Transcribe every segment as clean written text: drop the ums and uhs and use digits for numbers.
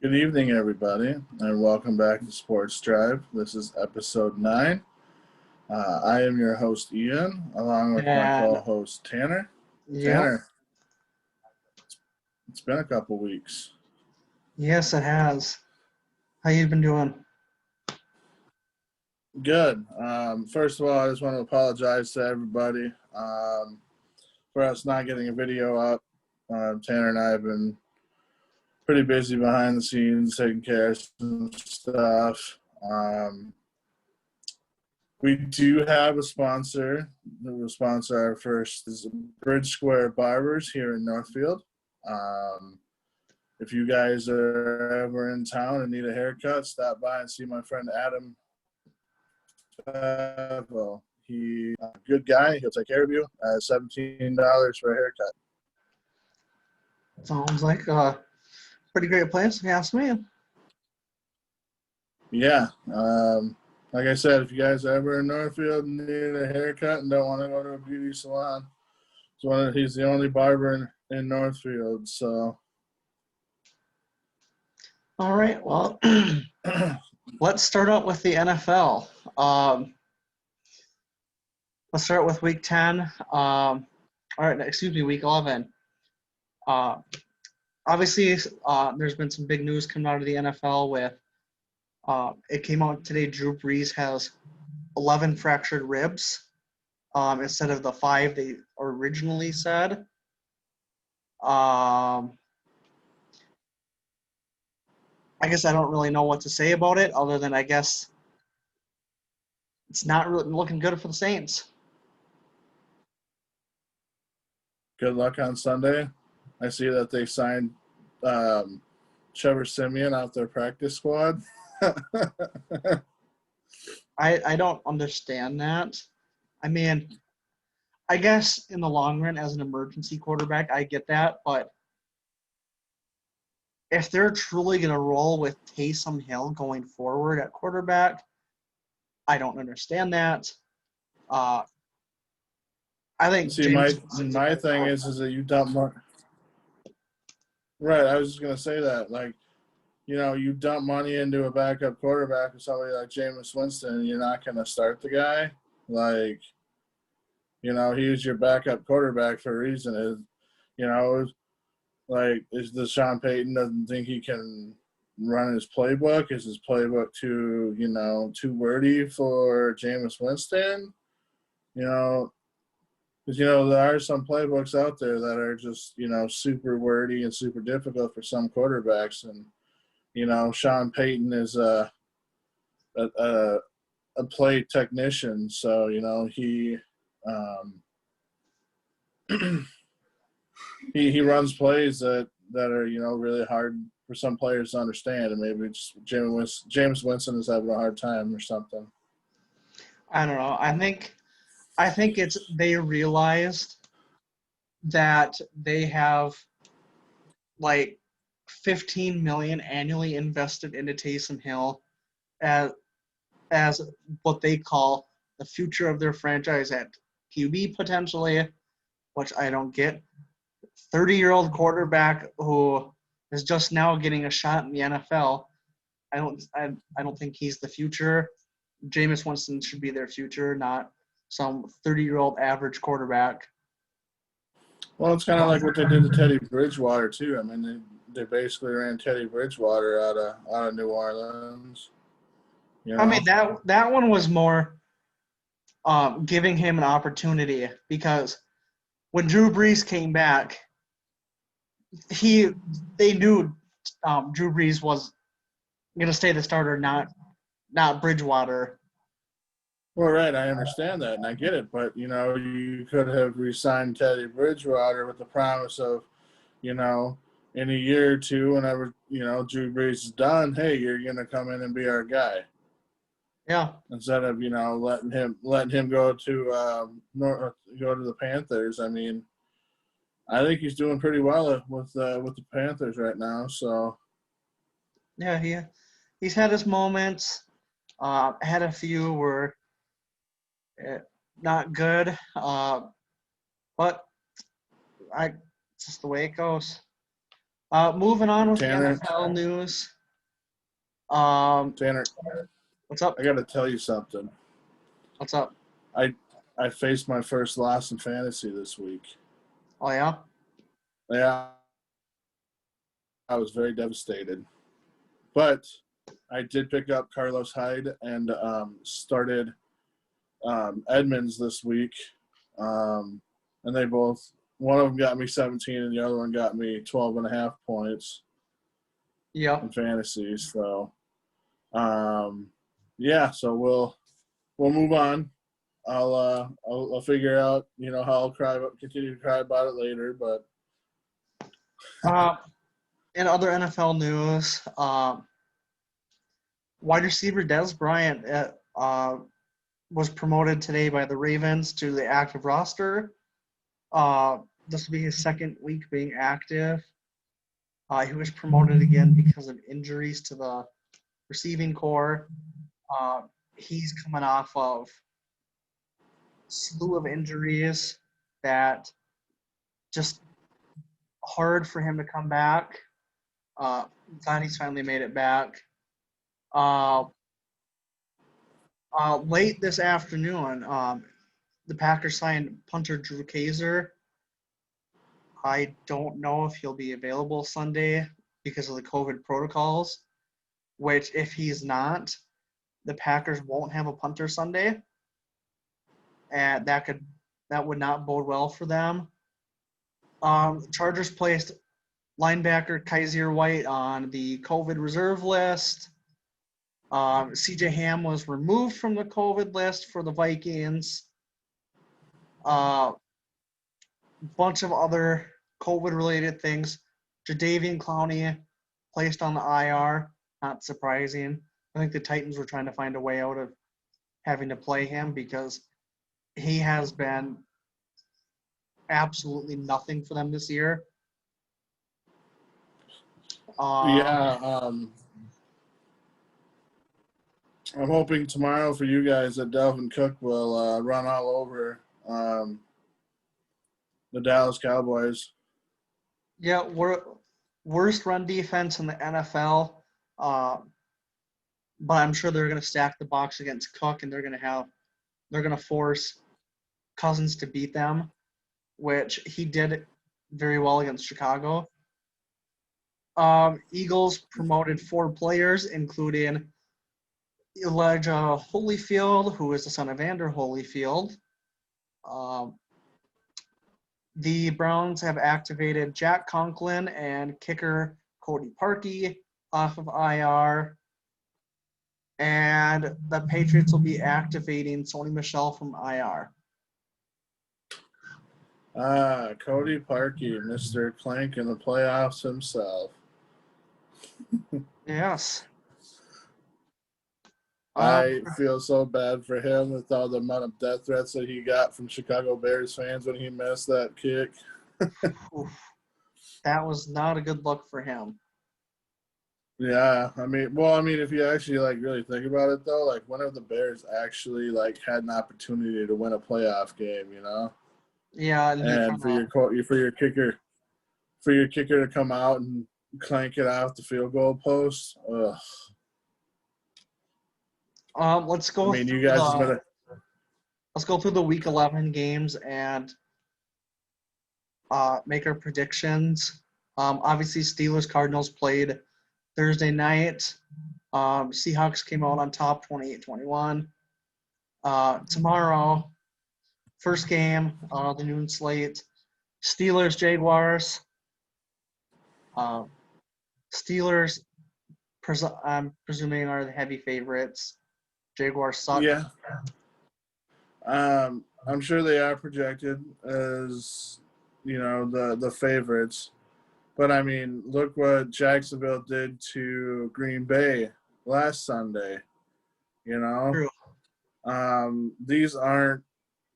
Good evening, everybody, and welcome back to Sports Drive. This is episode 9. I am your host, Ian, along with my And co-host, Tanner. yep, Tanner, it's been a couple weeks. yes, it has. How you been doing? Good. First of all, I just want to apologize to everybody for us not getting a video up. Tanner and I have been pretty busy behind the scenes taking care of some stuff. We do have a sponsor who will sponsor our first is Bridge Square Barbers here in Northfield. If you guys are ever in town and need a haircut, stop by and see my friend Adam. He's a good guy. He'll take care of you. $17 for a haircut. Sounds like a pretty great place, if you ask me. Yeah. Like I said, if you guys are ever in Northfield and need a haircut and don't want to go to a beauty salon, he's the only barber in Northfield. So. All right, well, let's start out with the NFL. Let's start with Week 10. Week 11. Obviously, there's been some big news coming out of the NFL with it came out today, Drew Brees has 11 fractured ribs instead of the 5 they originally said. I guess I don't really know what to say about it other than I guess it's not really looking good for the Saints. Good luck on Sunday. I see that they signed Trevor Siemian off their practice squad. I don't understand that. I mean, I guess in the long run as an emergency quarterback, I get that, but if they're truly going to roll with Taysom Hill going forward at quarterback, I don't understand that. I think. See, my thing is that you dump money. Right, I was just gonna say that, like, you dump money into a backup quarterback or somebody like Jameis Winston, and you're not gonna start the guy. Like, he was your backup quarterback for a reason. Is the Sean Payton doesn't think he can run his playbook? Is his playbook too wordy for Jameis Winston? Because, there are some playbooks out there that are just, super wordy and super difficult for some quarterbacks. And, Sean Payton is a play technician. So, he he runs plays that are, really hard for some players to understand. And maybe just Jameis Winston is having a hard time or something. I don't know. I think it's they realized that they have like $15 million annually invested into Taysom Hill as what they call the future of their franchise at QB potentially, which I don't get. 30-year-old quarterback who is just now getting a shot in the NFL. I don't think he's the future. Jameis Winston should be their future, not some 30-year-old average quarterback. Well, it's kind of like what they did to Teddy Bridgewater too. I mean, they basically ran Teddy Bridgewater out of New Orleans. I mean that one was more giving him an opportunity because when Drew Brees came back, they knew Drew Brees was going to stay the starter, not Bridgewater. Well, right, I understand that, and I get it, but, you could have re-signed Teddy Bridgewater with the promise of, in a year or two, whenever, Drew Brees is done, hey, you're going to come in and be our guy. Yeah. Instead of, letting him go to the Panthers. I mean, I think he's doing pretty well with the Panthers right now, so. Yeah, he's had his moments, had a few where not good, but it's just the way it goes. Moving on with Tanner, the NFL news. Tanner, What's up? I got to tell you something. What's up? I I faced my first loss in fantasy this week. Oh yeah. Yeah, I was very devastated. But I did pick up Carlos Hyde and started Edmonds this week. And they both, one of them got me 17 and the other one got me 12 and a half points in Yep. fantasy. So, yeah, so we'll move on. I'll figure out, how I'll continue to cry about it later, but Uh, in other NFL news, wide receiver Des Bryant was promoted today by the Ravens to the active roster. This will be his second week being active. He was promoted again because of injuries to the receiving core. Uh, he's coming off of slew of injuries that just hard for him to come back. Glad he's finally made it back. Uh, late this afternoon, the Packers signed punter Drew Kaiser. I don't know if he'll be available Sunday because of the COVID protocols, which if he's not, the Packers won't have a punter Sunday. And that would not bode well for them. Chargers placed linebacker Kaiser White on the COVID reserve list. CJ Ham was removed from the COVID list for the Vikings. Bunch of other COVID-related things. Jadeveon Clowney placed on the IR. Not surprising. I think the Titans were trying to find a way out of having to play him because he has been absolutely nothing for them this year. yeah, I'm hoping tomorrow for you guys that Dalvin Cook will run all over the Dallas Cowboys. Yeah, we're worst run defense in the NFL. But I'm sure they're going to stack the box against Cook, and they're going to force Cousins to beat them, which he did very well against Chicago. Eagles promoted 4 players, including Elijah Holyfield, who is the son of Vander Holyfield. The Browns have activated Jack Conklin and kicker Cody Parkey off of IR. And the Patriots will be activating Sony Michel from IR. Cody Parkey, Mr. Clank in the playoffs himself. Yes. I feel so bad for him with all the amount of death threats that he got from Chicago Bears fans when he missed that kick. That was not a good look for him. Yeah, I mean, if you actually really think about it though, when have the Bears actually had an opportunity to win a playoff game, Yeah, and for your kicker to come out and clank it off the field goal post. Ugh. Let's go. You guys Let's go through the Week 11 games and make our predictions. Obviously, Steelers Cardinals played Thursday night. Seahawks came out on top, 28-21. Tomorrow, first game, the noon slate. Steelers Jaguars. Steelers, I'm presuming, are the heavy favorites. Jaguars suck. Yeah. I'm sure they are projected as, the favorites. But, look what Jacksonville did to Green Bay last Sunday, True. These aren't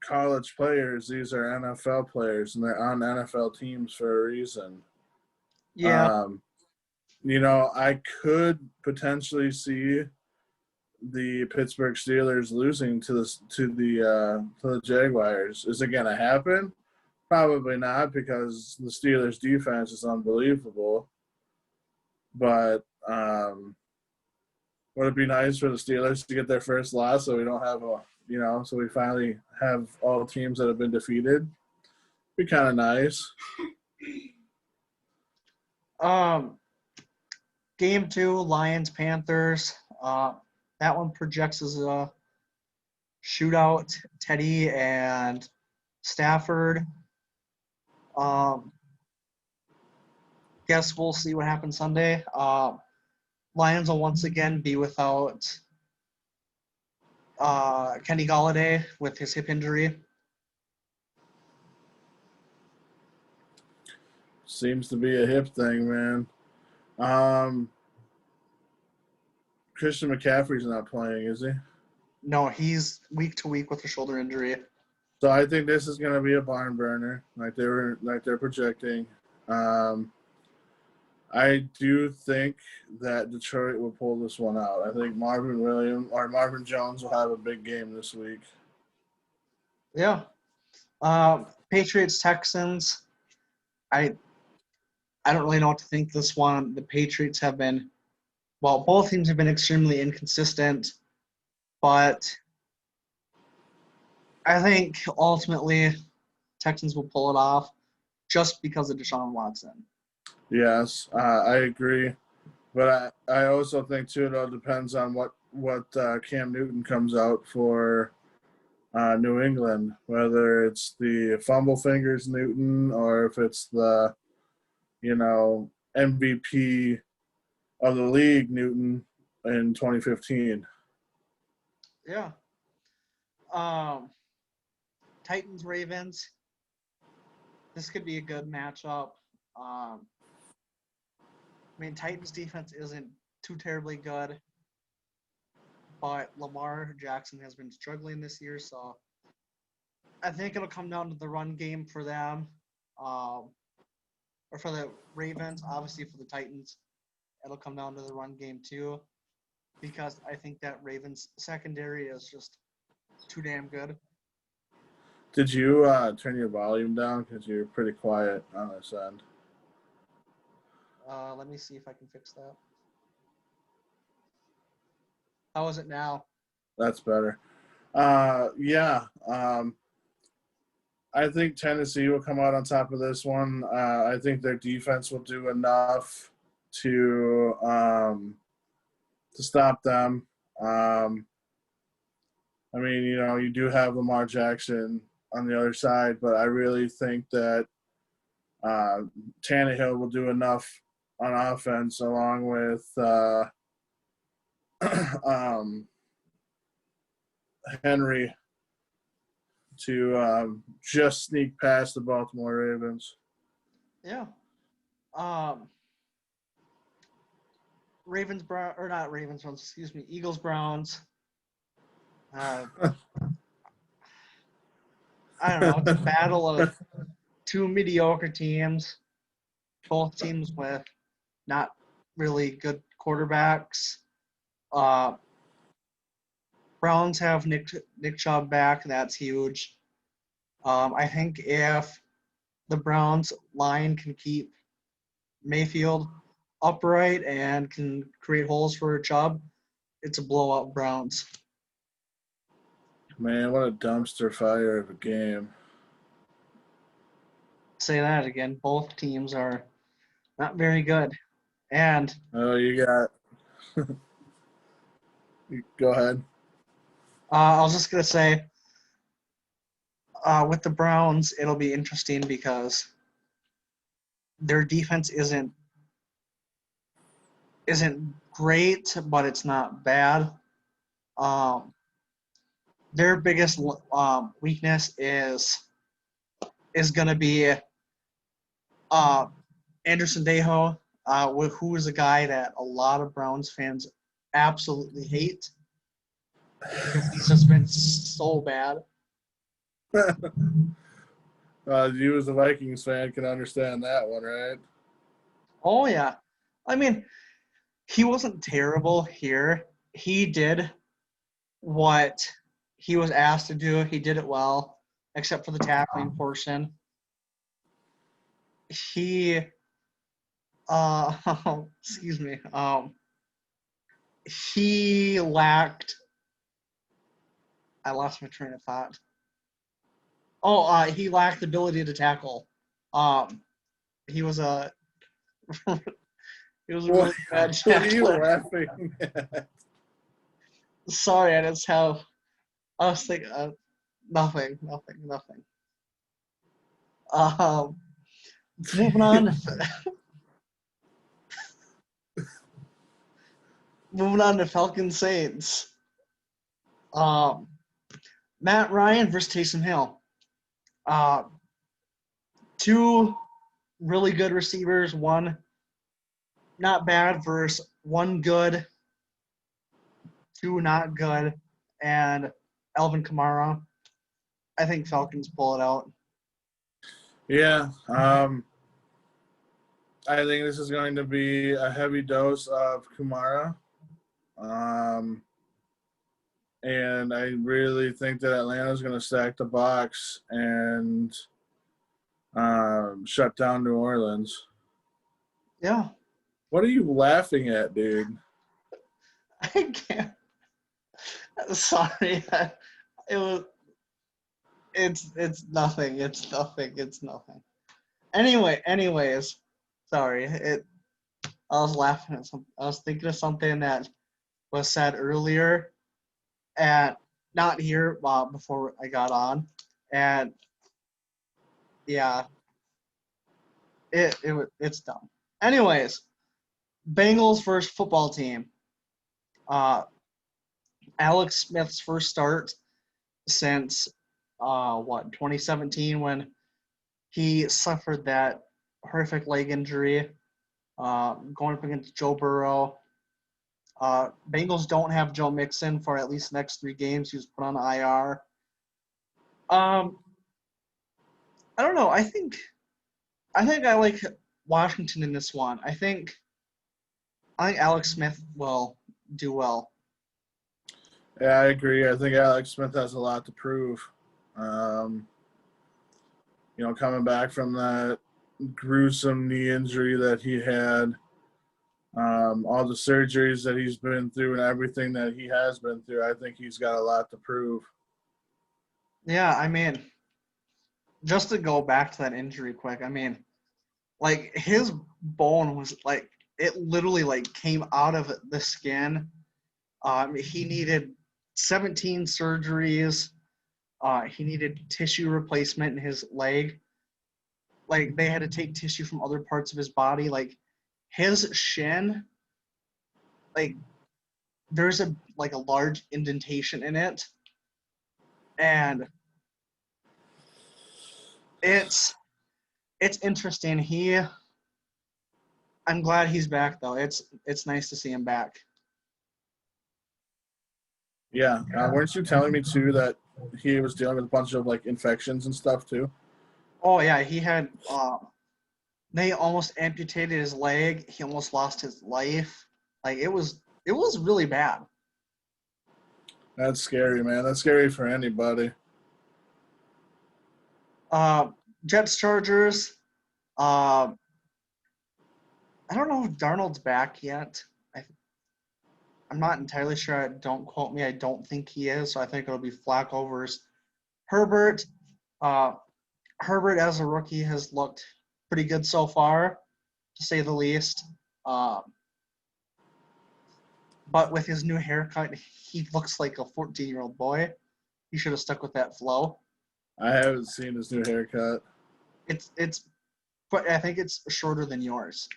college players. These are NFL players, and they're on NFL teams for a reason. Yeah. I could potentially see the Pittsburgh Steelers losing to the Jaguars. Is it going to happen? Probably not, because the Steelers' defense is unbelievable. But Would it be nice for the Steelers to get their first loss so we don't have so we finally have all teams that have been defeated? Be kind of nice. Game 2, Lions Panthers. That one projects as a shootout. Teddy and Stafford. Guess we'll see what happens Sunday. Lions will once again be without Kenny Golladay with his hip injury. Seems to be a hip thing, man. Christian McCaffrey's not playing, is he? No, he's week to week with a shoulder injury. So I think this is going to be a barn burner, like they're projecting. I do think that Detroit will pull this one out. I think Marvin Jones will have a big game this week. Yeah. Patriots Texans. I don't really know what to think this one. The Patriots have been, both teams have been extremely inconsistent, but I think ultimately Texans will pull it off just because of Deshaun Watson. Yes, I agree. But I also think, too, it all depends on what Cam Newton comes out for New England, whether it's the fumble fingers Newton or if it's the, MVP of the league Newton in 2015. Yeah. Titans Ravens. This could be a good matchup. Titans defense isn't too terribly good, but Lamar Jackson has been struggling this year, so I think it'll come down to the run game for them, or for the Ravens. Obviously, for the Titans, it'll come down to the run game too, because I think that Ravens secondary is just too damn good. Did you turn your volume down? Because you're pretty quiet on this end. Let me see if I can fix that. How is it now? That's better. Yeah. I think Tennessee will come out on top of this one. I think their defense will do enough to stop them. You do have Lamar Jackson on the other side, but I really think that Tannehill will do enough on offense along with Henry to just sneak past the Baltimore Ravens. Yeah. Eagles Browns. I don't know. It's a battle of two mediocre teams, both teams with not really good quarterbacks. Browns have Nick Chubb back. That's huge. I think if the Browns line can keep Mayfield upright and can create holes for Chubb, it's a blowout Browns. Man, what a dumpster fire of a game. Say that again. Both teams are not very good. And you got go ahead. I was just going to say, with the Browns, it'll be interesting because their defense isn't great, but it's not bad. Their biggest weakness is going to be Anderson Dejo, who is a guy that a lot of Browns fans absolutely hate because he's just been so bad. You as a Vikings fan can understand that one, right? Oh, yeah. He wasn't terrible here. He did what he was asked to do. He did it well, except for the tackling portion. He, excuse me. he lacked. I lost my train of thought. Oh, he lacked the ability to tackle. Um, he was a he was a What, really bad what are you tackler. laughing at? Sorry, I just have. I was thinking nothing. Um, moving on. Moving on to Falcons Saints. Um, Matt Ryan versus Taysom Hill. Uh, two really good receivers. One not bad versus one good. Two not good, and Alvin Kamara. I think Falcons pull it out. Yeah, I think this is going to be a heavy dose of Kumara. Um, and I really think that Atlanta's going to stack the box and shut down New Orleans. Yeah, What are you laughing at, dude? I can't. Sorry, it was. It's nothing. It's nothing. It's nothing. Anyways, sorry. I was laughing at something. I was thinking of something that was said earlier, and not here before I got on, and yeah, it's dumb. Anyways, Bengals first football team. Uh, Alex Smith's first start since 2017 when he suffered that horrific leg injury going up against Joe Burrow. Bengals don't have Joe Mixon for at least the next 3 games. He was put on IR. Um, I don't know. I like Washington in this one. I think Alex Smith will do well. Yeah, I agree. I think Alex Smith has a lot to prove. Um, coming back from that gruesome knee injury that he had, all the surgeries that he's been through and everything that he has been through, I think he's got a lot to prove. Yeah, I mean, just to go back to that injury quick, I mean, like his bone was like it literally like came out of the skin. He needed 17 surgeries. He needed tissue replacement in his leg. Like they had to take tissue from other parts of his body. Like his shin, like there's a large indentation in it, and it's interesting. I'm glad he's back though. It's nice to see him back. Yeah, weren't you telling me too that he was dealing with a bunch of like infections and stuff too? Oh yeah, he had they almost amputated his leg. He almost lost his life. Like it was really bad. That's scary, man. That's scary for anybody. Jets Chargers. Uh, I don't know if Darnold's back yet. I'm not entirely sure. Don't quote me. I don't think he is. So I think it'll be Flacco versus Herbert. Uh, Herbert as a rookie has looked pretty good so far, to say the least. Um, but with his new haircut, he looks like a 14-year-old boy. He should have stuck with that flow. I haven't seen his new haircut. But I think it's shorter than yours.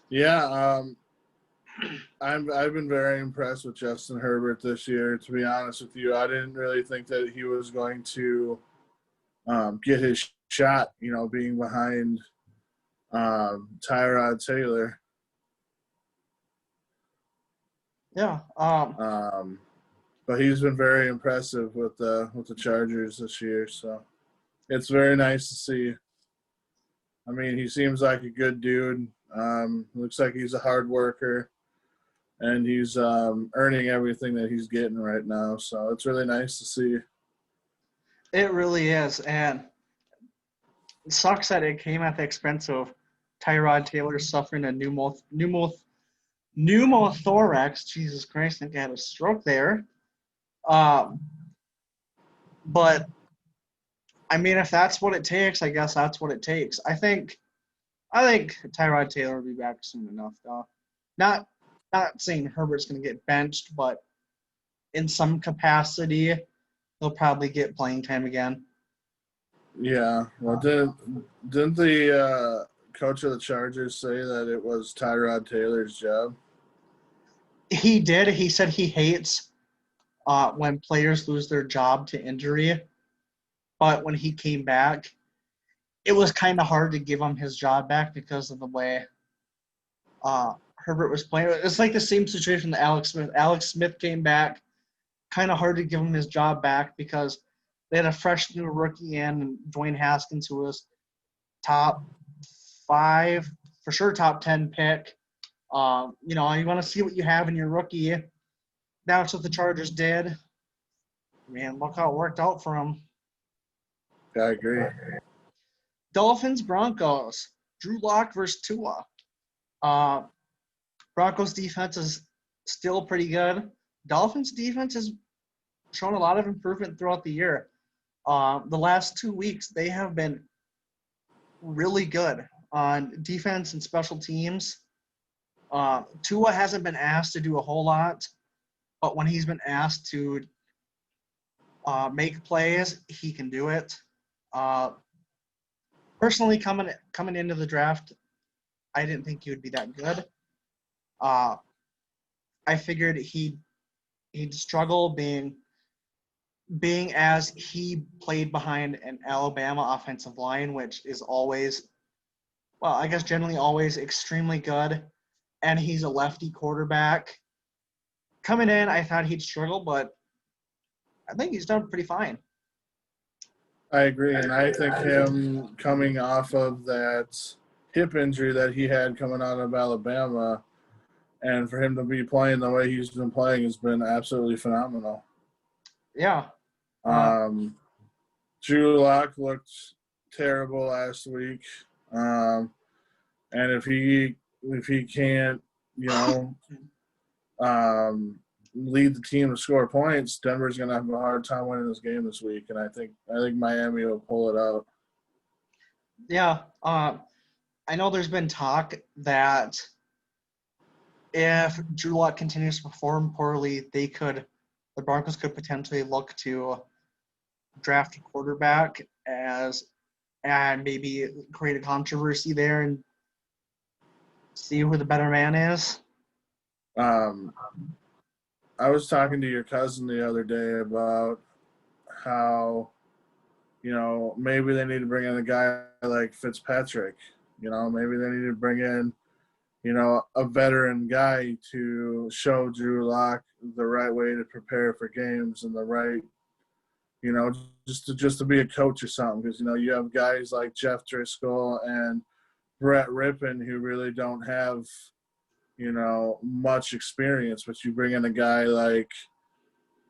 Yeah, I've been very impressed with Justin Herbert this year. To be honest with you, I didn't really think that he was going to get his shot. Being behind Tyrod Taylor. Yeah. But he's been very impressive with the Chargers this year. So it's very nice to see. I mean, he seems like a good dude. Looks like he's a hard worker, and he's earning everything that he's getting right now. So it's really nice to see. It really is, and it sucks that it came at the expense of Tyrod Taylor suffering a pneumothorax. Jesus Christ, I think I had a stroke there. Um, but I mean, if that's what it takes, I guess that's what it takes. I think Tyrod Taylor will be back soon enough, though. Not not saying Herbert's going to get benched, but in some capacity, he'll probably get playing time again. Yeah. Well, didn't the coach of the Chargers say that it was Tyrod Taylor's job? He did. He said he hates when players lose their job to injury, but when he came back, it was kind of hard to give him his job back because of the way Herbert was playing. It's like the same situation that Alex Smith. Alex Smith came back, kind of hard to give him his job back because they had a fresh new rookie in, and Dwayne Haskins, who was top 5, for sure top 10 pick. You want to see what you have in your rookie. That's what the Chargers did. Man, look how it worked out for them. Yeah, I agree. Dolphins, Broncos. Drew Lock versus Tua. Broncos defense is still pretty good. Dolphins defense has shown a lot of improvement throughout the year. The last 2 weeks, they have been really good on defense and special teams. Tua hasn't been asked to do a whole lot, but when he's been asked to make plays, he can do it. Personally, coming into the draft, I didn't think he would be that good. I figured he'd struggle being as he played behind an Alabama offensive line, which is always, well, I guess generally always extremely good, and he's a lefty quarterback. Coming in, I thought he'd struggle, but I think he's done pretty fine. I agree, and I think him coming off of that hip injury that he had coming out of Alabama, and for him to be playing the way he's been playing has been absolutely phenomenal. Yeah. Drew Lock looked terrible last week, and if he can't, lead the team to score points, Denver's going to have a hard time winning this game this week, and I think Miami will pull it out. Yeah. I know there's been talk that if Drew Lock continues to perform poorly, the Broncos could potentially look to draft a quarterback and maybe create a controversy there and see who the better man is. I was talking to your cousin the other day about how, maybe they need to bring in a guy like Fitzpatrick. Maybe they need to bring in, a veteran guy to show Drew Lock the right way to prepare for games and the right, just to be a coach or something. Because, you have guys like Jeff Driscoll and Brett Rippon who really don't have, much experience, but you bring in a guy like,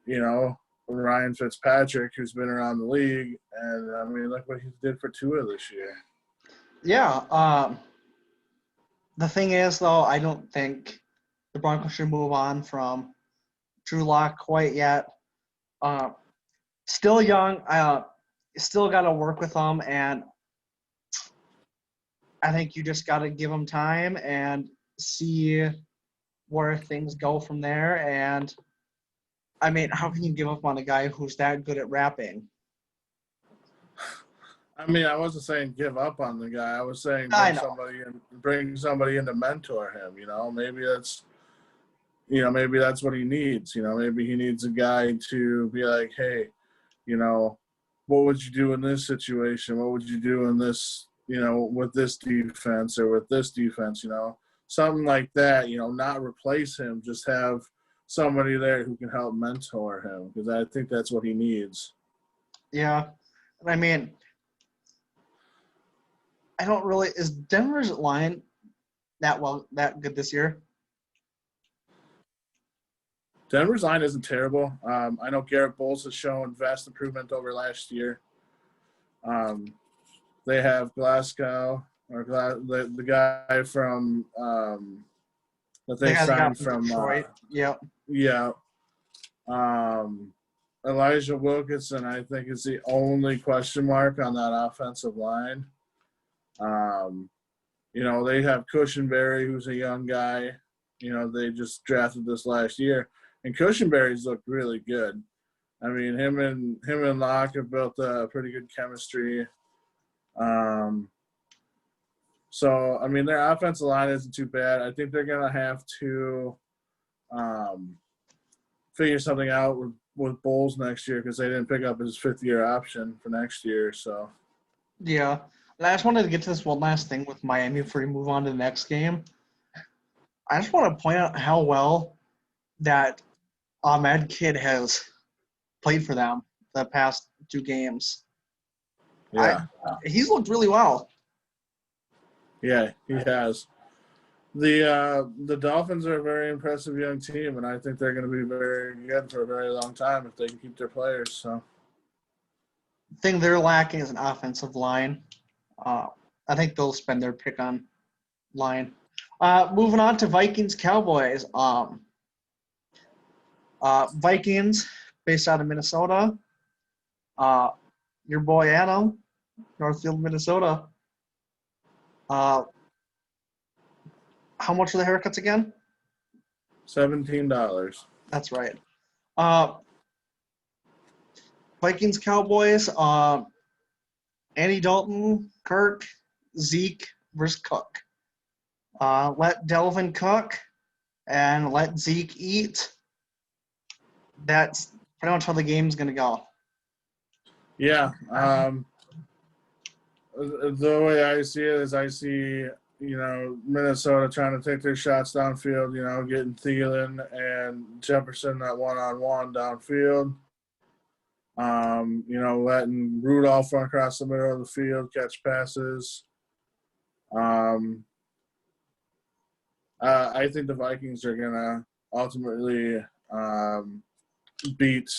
Ryan Fitzpatrick, who's been around the league, and I mean, look what he did for Tua this year. Yeah. The thing is, though, I don't think the Broncos should move on from Drew Lock quite yet. Still young. Still got to work with him, and I think you just got to give him time and see where things go from there. And I mean, how can you give up on a guy who's that good at rapping? I mean, I wasn't saying give up on the guy. I was saying bring somebody in to mentor him. Maybe that's what he needs. Maybe he needs a guy to be like, hey, what would you do in this situation? What would you do in this, with this defense or with this defense? Something like that. Not replace him, just have somebody there who can help mentor him, because I think that's what he needs. Yeah, I mean, I don't really. Is Denver's line that good this year? Denver's line isn't terrible. I know Garett Bowles has shown vast improvement over last year. They have Glasgow, or the guy from that The they guy that got signed from from Detroit. Yep. yeah. Elijah Wilkinson, I think, is the only question mark on that offensive line. They have Cushenberry, who's a young guy. They just drafted this last year, and Cushenberry's looked really good. I mean, him and Locke have built a pretty good chemistry. So I mean, their offensive line isn't too bad. I think they're gonna have to figure something out with Bowles next year because they didn't pick up his 5th-year option for next year. So Yeah. And I just wanted to get to this one last thing with Miami before we move on to the next game. I just want to point out how well that Ahmed kid has played for them the past 2 games. yeah, He's looked really well. yeah, he has. The Dolphins are a very impressive young team, and I think they're going to be very good for a very long time if they can keep their players. So The thing they're lacking is an offensive line. I think they'll spend their pick on line. Moving on to Vikings Cowboys. Vikings, based out of Minnesota. Your boy Adam, Northfield, Minnesota. How much are the haircuts again? $17. That's right. Vikings Cowboys. Andy Dalton, Kirk, Zeke versus Cook. Let Delvin cook and let Zeke eat. That's pretty much how the game's going to go. Yeah. The way I see it is I see, Minnesota trying to take their shots downfield, getting Thielen and Jefferson that one-on-one downfield. Letting Rudolph run across the middle of the field, catch passes. I think the Vikings are going to ultimately beat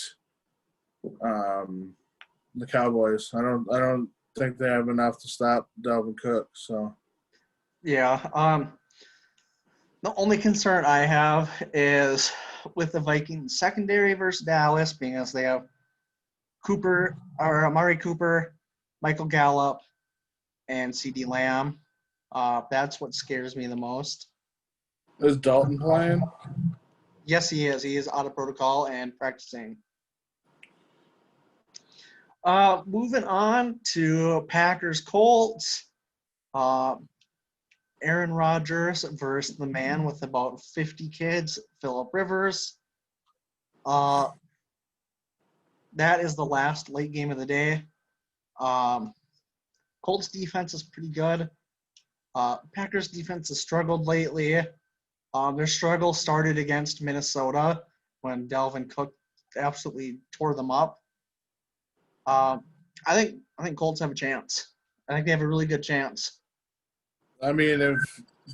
the Cowboys. I don't think they have enough to stop Dalvin Cook. So Yeah. The only concern I have is with the Vikings secondary versus Dallas, being as they have Amari Cooper, Michael Gallup, and CeeDee Lamb. That's what scares me the most. is Dalton playing? Yes, he is. He is out of protocol and practicing. Moving on to Packers Colts. Aaron Rodgers versus the man with about 50 kids, Phillip Rivers. That is the last late game of the day. Colts defense is pretty good. Packers defense has struggled lately. Their struggle started against Minnesota when Dalvin Cook absolutely tore them up. I think Colts have a chance. I think they have a really good chance. I mean, if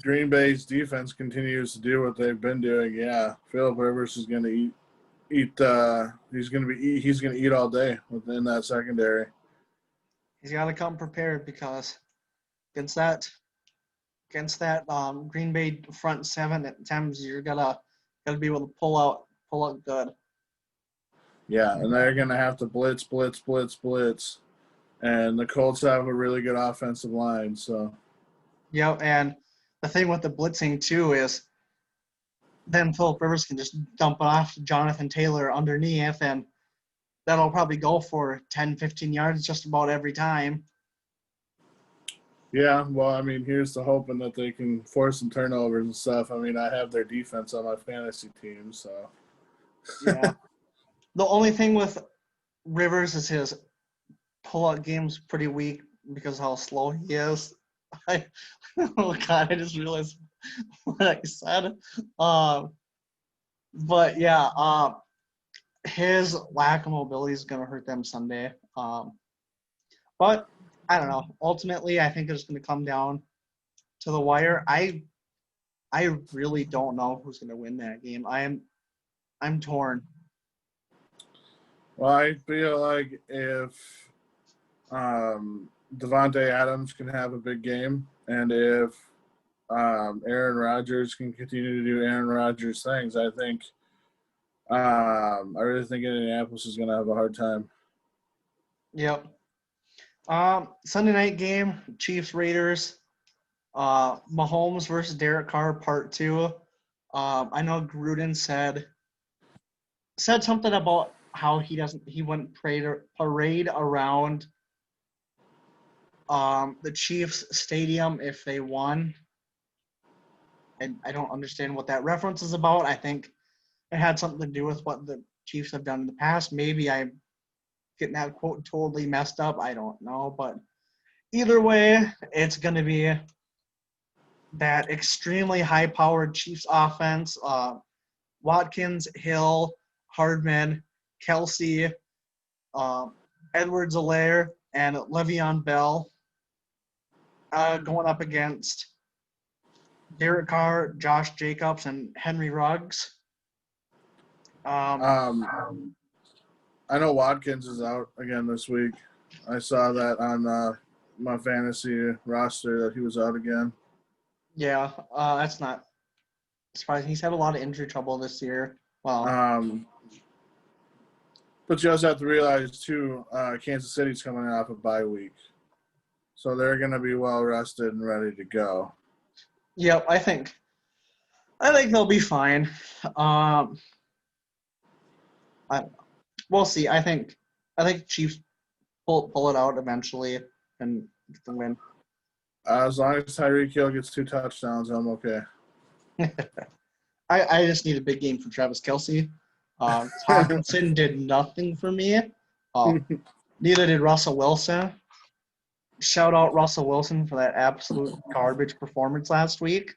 Green Bay's defense continues to do what they've been doing, yeah, Phillip Rivers is going to eat. He's going to eat all day within that secondary. He's got to come prepared because against that Green Bay front seven at times you're gotta be able to pull out good. Yeah, and they're going to have to blitz. And the Colts have a really good offensive line, so. Yeah, and the thing with the blitzing too is then Phillip Rivers can just dump it off to Jonathan Taylor underneath, and that'll probably go for 10, 15 yards just about every time. Yeah, well, I mean, here's to hoping that they can force some turnovers and stuff. I mean, I have their defense on my fantasy team, so. Yeah. The only thing with Rivers is his pull-out game's pretty weak because of how slow he is. Oh, God, I just realized what I said. But, yeah, his lack of mobility is going to hurt them Sunday. But I don't know. Ultimately, I think it's going to come down to the wire. I really don't know who's going to win that game. I'm torn. Well, I feel like if Devontae Adams can have a big game And if Aaron Rodgers can continue to do Aaron Rodgers things, I really think Indianapolis is going to have a hard time. Yep. Sunday night game, Chiefs Raiders. Mahomes versus Derek Carr, part 2. I know Gruden said something about how he wouldn't parade around the Chiefs stadium if they won. And I don't understand what that reference is about. I think it had something to do with what the Chiefs have done in the past. Maybe I'm getting that quote totally messed up. I don't know. But either way, it's going to be that extremely high-powered Chiefs offense. Watkins, Hill, Hardman, Kelsey, Edwards-Helaire, and Le'Veon Bell going up against Derek Carr, Josh Jacobs, and Henry Ruggs. I know Watkins is out again this week. I saw that on my fantasy roster that he was out again. Yeah, that's not surprising. He's had a lot of injury trouble this year. Well, but you also have to realize, too, Kansas City's coming off a bye week. So they're going to be well rested and ready to go. yep, I think they'll be fine. We'll see. I think Chiefs pull it out eventually and get the win. As long as Tyreek Hill gets 2 touchdowns, I'm okay. I just need a big game for Travis Kelsey. Hawkinson did nothing for me. Neither did Russell Wilson. Shout out Russell Wilson for that absolute garbage performance last week.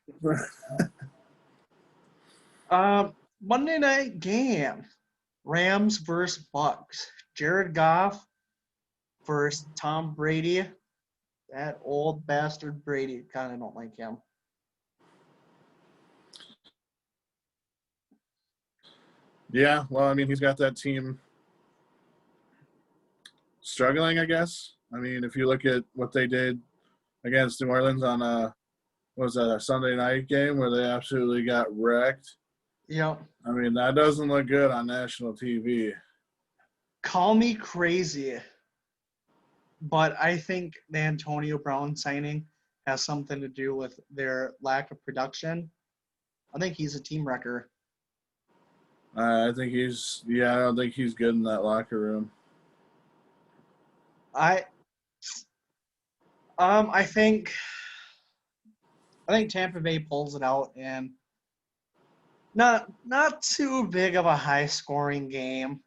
Monday night game. Rams versus Bucks. Jared Goff versus Tom Brady. That old bastard Brady. Kind of don't like him. Yeah, well, I mean, he's got that team struggling, I guess. I mean, if you look at what they did against New Orleans on a Sunday night game where they absolutely got wrecked. Yep. I mean, that doesn't look good on national TV. Call me crazy, but I think the Antonio Brown signing has something to do with their lack of production. I think he's a team wrecker. I don't think he's good in that locker room. I think Tampa Bay pulls it out, and not too big of a high scoring game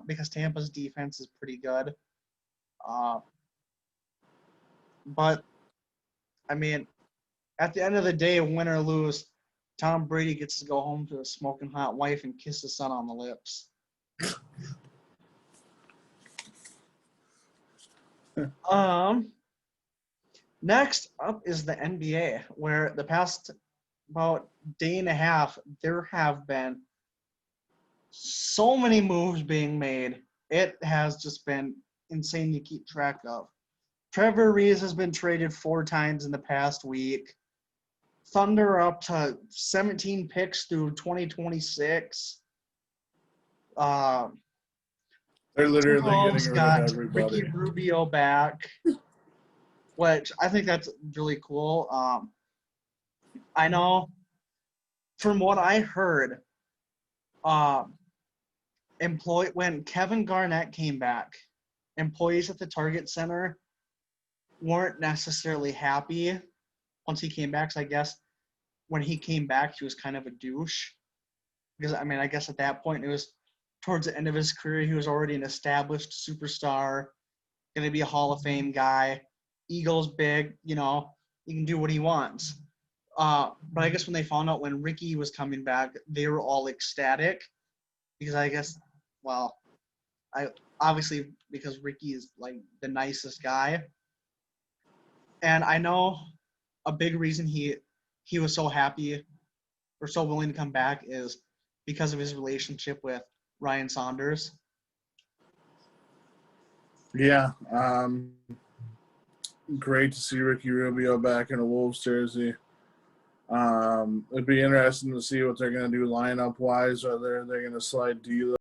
because Tampa's defense is pretty good. But I mean, at the end of the day, win or lose, Tom Brady gets to go home to a smoking hot wife and kiss his son on the lips. Next up is the NBA, where the past about day and a half, there have been so many moves being made. It has just been insane to keep track of. Trevor Ariza has been traded 4 times in the past week. Thunder up to 17 picks through 2026. They're literally getting rid of everybody. Ricky Rubio back, which I think that's really cool. I know from what I heard, when Kevin Garnett came back, employees at the Target Center weren't necessarily happy once he came back. So I guess when he came back, he was kind of a douche. Because, I mean, I guess at that point, it was towards the end of his career, he was already an established superstar, going to be a Hall of Fame guy. Eagles big, he can do what he wants. But I guess when they found out when Ricky was coming back, they were all ecstatic. Because I guess, obviously because Ricky is like the nicest guy. And I know a big reason he was so happy or so willing to come back is because of his relationship with Ryan Saunders. Yeah. great to see Ricky Rubio back in a Wolves jersey. It'd be interesting to see what they're going to do lineup wise. Are they going to slide D'Lo